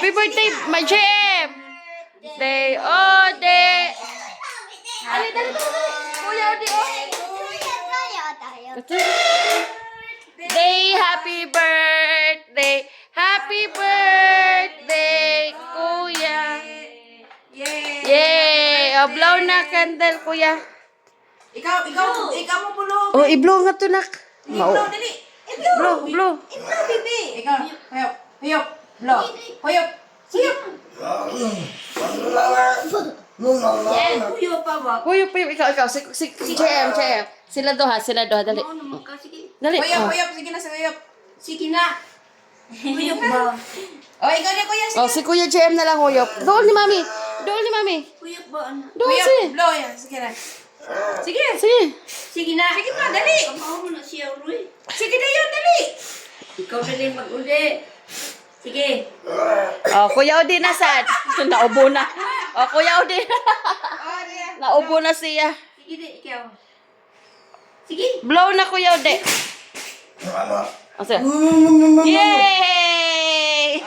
Happy birthday, my JM! Day, oh, day! Dali, dali, dali! Kuya, Odi, oh! Day, happy birthday! Happy birthday, kuya! Yay! Oh, blow na candle, kuya! Ikaw mo bulog. Oh, i-blow nga to, nak! Blow, dali. Blow, blow! Ikaw, bibi. Ikaw, huyop, huyop, blow. Huyop, huyop. Huyop pa ba? Huyo, ikaw, si JM. Sila doha, dali. Dali, Huyop, oh. huyop. Sige na, huyop. Sige na. Huyop ba? O, ikaw na, kuya. Oh, si Kuya JM na lang huyop. Doon ni Mami. Huyop ba? Doon Huyop, si. blow yan. Sige na. Sige. Sige. Sige na. Sige pa, dali. Kamaw mo na siya, Roy. Sige na yun, dali. Ikaw na rin mag-uli. Sige. Oh, Kuya Odi nasaan? Naubo na. Oh, Kuya Odi. Oh, diyan. Naubo na siya. Sige din, ikaw. Sige. Blow na Kuya Odi. Oh, sige. Yay!